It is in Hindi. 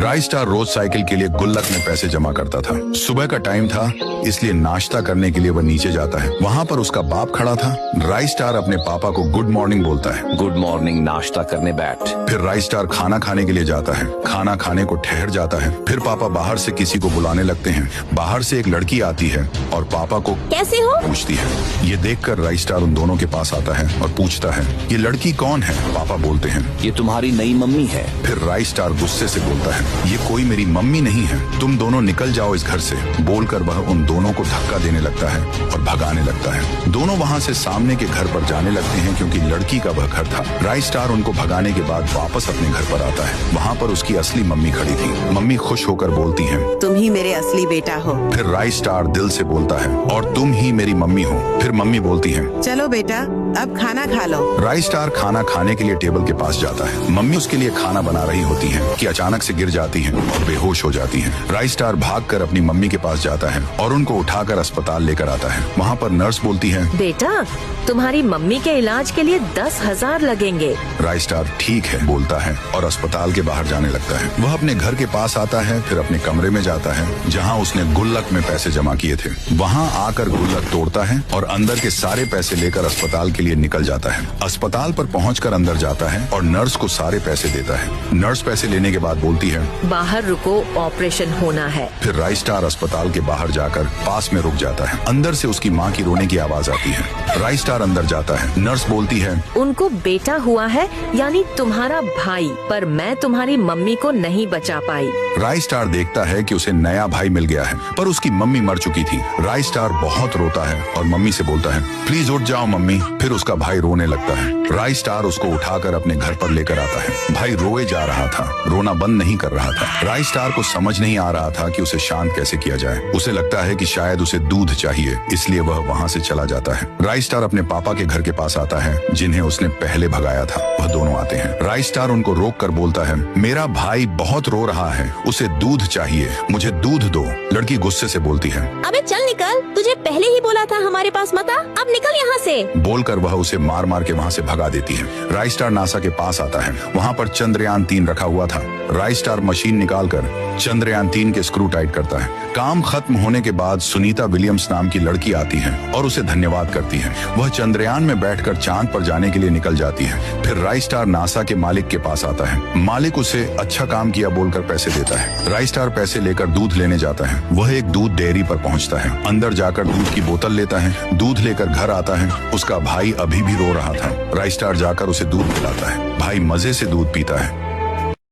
राइस स्टार रोज साइकिल के लिए गुल्लक में पैसे जमा करता था। सुबह का टाइम था, इसलिए नाश्ता करने के लिए वह नीचे जाता है। वहाँ पर उसका बाप खड़ा था। राइस स्टार अपने पापा को गुड मॉर्निंग बोलता है। गुड मॉर्निंग, नाश्ता करने बैठ। फिर राइस स्टार खाना खाने के लिए जाता है। खाना खाने को ठहर जाता है। फिर पापा बाहर से किसी को बुलाने लगते हैं। बाहर से एक लड़की आती है और पापा को कैसे हो पूछती है। ये देखकर राइस स्टार उन दोनों के पास आता है और पूछता है, ये लड़की कौन है? पापा बोलते हैं, ये तुम्हारी नई मम्मी है। फिर राइस स्टार गुस्से से बोलता है, ये कोई मेरी मम्मी नहीं है, तुम दोनों निकल जाओ इस घर से। बोलकर वह उन दोनों को धक्का देने लगता है और भगाने लगता है। दोनों वहाँ से सामने के घर पर जाने लगते हैं क्योंकि लड़की का वह घर था। राइस स्टार उनको भगाने के बाद वापस अपने घर पर आता है। वहाँ पर उसकी असली मम्मी खड़ी थी। मम्मी खुश होकर बोलती हैं, तुम ही मेरे असली बेटा हो। फिर राइस स्टार दिल से बोलता है, और तुम ही मेरी मम्मी हो। फिर मम्मी बोलती है, चलो बेटा अब खाना खा लो। राइस स्टार खाना खाने के लिए टेबल के पास जाता है। मम्मी उसके लिए खाना बना रही होती है कि अचानक से गिर जाती है और बेहोश हो जाती है। राइस स्टार भागकर अपनी मम्मी के पास जाता है और उनको उठाकर अस्पताल लेकर आता है। वहाँ पर नर्स बोलती है, बेटा तुम्हारी मम्मी के इलाज के लिए 10,000 लगेंगे। राइस स्टार ठीक है बोलता है और अस्पताल के बाहर जाने लगता है। वह अपने घर के पास आता है, फिर अपने कमरे में जाता है जहाँ उसने गुल्लक में पैसे जमा किए थे। वहाँ आकर गुल्लक तोड़ता है और अंदर के सारे पैसे लेकर अस्पताल के लिए निकल जाता है। अस्पताल पर पहुंचकर अंदर जाता है और नर्स को सारे पैसे देता है। नर्स पैसे लेने के बाद बोलती है, बाहर रुको, ऑपरेशन होना है। फिर राइस स्टार अस्पताल के बाहर जाकर पास में रुक जाता है। अंदर से उसकी माँ की रोने की आवाज आती है। राइस स्टार अंदर जाता है। नर्स बोलती है, उनको बेटा हुआ है, यानी तुम्हारा भाई, पर मैं तुम्हारी मम्मी को नहीं बचा पाई। राइस स्टार देखता है कि उसे नया भाई मिल गया है, पर उसकी मम्मी मर चुकी थी। राइस स्टार बहुत रोता है और मम्मी से बोलता है, प्लीज उठ जाओ मम्मी। फिर उसका भाई रोने लगता है। राइस स्टार उसको उठाकर अपने घर पर लेकर आता है। भाई रोए जा रहा था, रोना बंद नहीं कर रहा था। राइस स्टार को समझ नहीं आ रहा था कि उसे शांत कैसे किया जाए। उसे लगता है कि शायद उसे दूध चाहिए, इसलिए वह वहाँ से चला जाता है। राइस स्टार अपने पापा के घर के पास आता है जिन्हें उसने पहले भगाया था। वह दोनों आते हैं। राइस स्टार उनको रोक कर बोलता है, मेरा भाई बहुत रो रहा है, उसे दूध चाहिए, मुझे दूध दो। लड़की गुस्से से बोलती है, अबे चल निकल, तुझे पहले ही बोला था हमारे पास मत आ, अब निकल यहाँ से। बोलकर वह उसे मार मार के वहाँ से भगा देती है। राइस स्टार नासा के पास आता है। वहाँ पर चंद्रयान 3 रखा हुआ था। राइस स्टार मशीन निकालकर चंद्रयान 3 के स्क्रू टाइट करता है। काम खत्म होने के बाद सुनीता विलियम्स नाम की लड़की आती है और उसे धन्यवाद करती है। वह चंद्रयान में बैठकर चांद पर जाने के लिए निकल जाती है। फिर राइस स्टार नासा के मालिक के पास आता है। मालिक उसे अच्छा काम किया बोलकर पैसे देता है। राइस स्टार पैसे लेकर दूध लेने जाता है। वह एक दूध डेयरी पर पहुंचता है। अंदर जाकर दूध की बोतल लेता है। दूध लेकर घर आता है। उसका भाई अभी भी रो रहा था। राइस स्टार जाकर उसे दूध पिलाता है। भाई मजे से दूध पीता है।